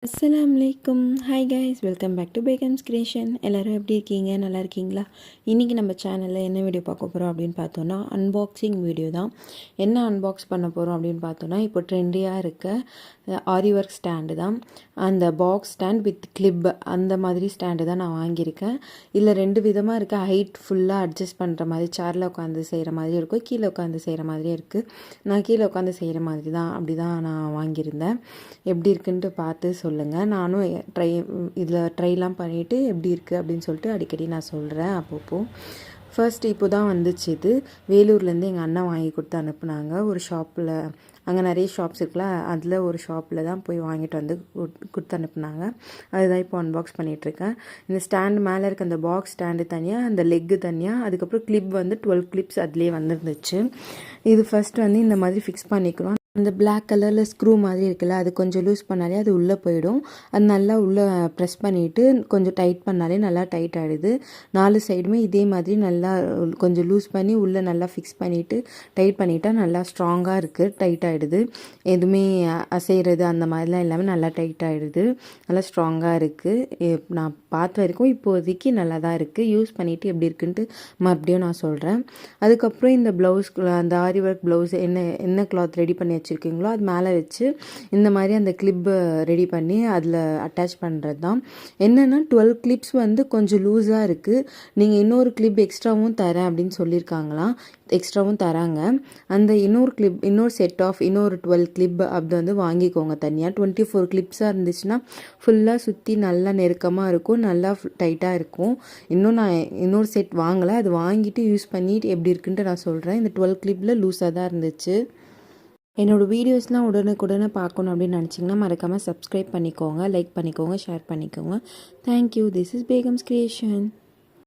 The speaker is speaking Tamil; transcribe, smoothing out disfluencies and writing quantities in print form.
அஸ்ஸலாமலைக்கும். Hi guys, welcome back to Begum's creation. எல்லோரும் எப்படி இருக்கீங்க? நல்லா இருக்கீங்களா? இன்றைக்கி நம்ம சேனலில் என்ன வீடியோ பார்க்க போகிறோம் அப்படின்னு பார்த்தோன்னா அன்பாக்சிங் வீடியோ தான். என்ன அன்பாக்ஸ் பண்ண போகிறோம் அப்படின்னு பார்த்தோன்னா, இப்போ ட்ரெண்டியாக இருக்க ஆரி ஒர்க் ஸ்டாண்டு தான். அந்த பாக்ஸ் ஸ்டாண்ட் வித் கிளிப் அந்த மாதிரி ஸ்டாண்டு தான் நான் வாங்கியிருக்கேன். இதில் 2 விதமாக இருக்குது. ஹைட் ஃபுல்லாக அட்ஜஸ்ட் பண்ணுற மாதிரி சேரில் உட்காந்து செய்கிற மாதிரி இருக்கும், கீழே உட்காந்து செய்கிற மாதிரியே இருக்குது. நான் கீழே உட்காந்து செய்கிற மாதிரி தான் அப்படி தான் நான் வாங்கியிருந்தேன். எப்படி இருக்குன்ட்டு பார்த்து சொல்லுங்கள். நானும் ட்ரைலாம் பண்ணிவிட்டு எப்படி இருக்குது அப்படின்னு சொல்லிட்டு அடிக்கடி நான் சொல்கிறேன் அப்பப்போ. ஃபர்ஸ்ட் இப்போ தான் வந்துச்சு. இது வேலூர்லேருந்து எங்கள் அண்ணா வாங்கி கொடுத்து அனுப்புனாங்க. ஒரு ஷாப்பில், அங்கே நிறைய ஷாப்ஸ் இருக்குல்ல, அதில் ஒரு ஷாப்பில் தான் போய் வாங்கிட்டு வந்து கொடுத்து அனுப்புனாங்க. அதுதான் இப்போ அன்பாக்ஸ் பண்ணிகிட்ருக்கேன். இந்த ஸ்டாண்டு மேலே இருக்க அந்த பாக்ஸ் ஸ்டாண்டு தனியாக, அந்த லெக்கு தனியாக, அதுக்கப்புறம் கிளிப் வந்து 12 கிளிப்ஸ் அதுலேயே வந்துருந்துச்சு. இது ஃபஸ்ட்டு வந்து இந்த மாதிரி ஃபிக்ஸ் பண்ணிக்கணும். அந்த பிளாக் கலரில் ஸ்க்ரூ மாதிரி இருக்குல்ல, அது கொஞ்சம் லூஸ் பண்ணாலே அது உள்ளே போயிடும். அது நல்லா உள்ளே ப்ரெஸ் பண்ணிவிட்டு கொஞ்சம் டைட் பண்ணாலே நல்லா டைட் ஆகிடுது. 4 சைடுமே இதே மாதிரி நல்லா கொஞ்சம் லூஸ் பண்ணி உள்ளே நல்லா ஃபிக்ஸ் பண்ணிவிட்டு டைட் பண்ணிட்டா நல்லா ஸ்ட்ராங்காக இருக்குது, டைட் ஆகிடுது. எதுவுமே அசைகிறது அந்த மாதிரிலாம் எல்லாமே நல்லா டைட் ஆகிடுது, நல்லா ஸ்ட்ராங்காக இருக்குது. நான் பார்த்த வரைக்கும் இப்போதைக்கு நல்லா தான் இருக்குது. யூஸ் பண்ணிவிட்டு எப்படி இருக்குன்ட்டு மறுபடியும் நான் சொல்கிறேன். அதுக்கப்புறம் இந்த ப்ளவுஸ், அந்த ஆரி ஒர்க் ப்ளவுஸ் என்ன கிளாத் ரெடி பண்ணி வச்சுருக்கீங்களோ அது மேலே வச்சு இந்த மாதிரி அந்த கிளிப்பு ரெடி பண்ணி அதில் அட்டாச் பண்ணுறது தான். என்னென்னா 12 கிளிப்ஸ் வந்து கொஞ்சம் லூஸாக இருக்குது. நீங்கள் இன்னொரு கிளிப் எக்ஸ்ட்ராவும் தரேன் அப்படின்னு சொல்லியிருக்காங்களாம். எக்ஸ்ட்ராவும் தராங்க. அந்த இன்னொரு செட் ஆஃப் இன்னொரு 12 கிளிப் அப்படி வந்து வாங்கிக்கோங்க தனியாக. 24 கிளிப்ஸாக இருந்துச்சுன்னா ஃபுல்லாக சுற்றி நல்லா நெருக்கமாக இருக்கும், நல்லா டைட்டாக இருக்கும். நான் இன்னொரு செட் வாங்கலை. அது வாங்கிட்டு யூஸ் பண்ணிட்டு எப்படி இருக்குன்ட்டு நான் சொல்கிறேன். இந்த 12 கிளிப்பில் லூஸாக தான் இருந்துச்சு. என்னோடய வீடியோஸ்லாம் உடனுக்குடனே பார்க்கணும் அப்படின்னு நினச்சிங்கன்னா மறக்காமல் சப்ஸ்கிரைப் பண்ணிக்கோங்க, லைக் பண்ணிக்கோங்க, ஷேர் பண்ணிக்கோங்க. Thank you. This is Begum's creation.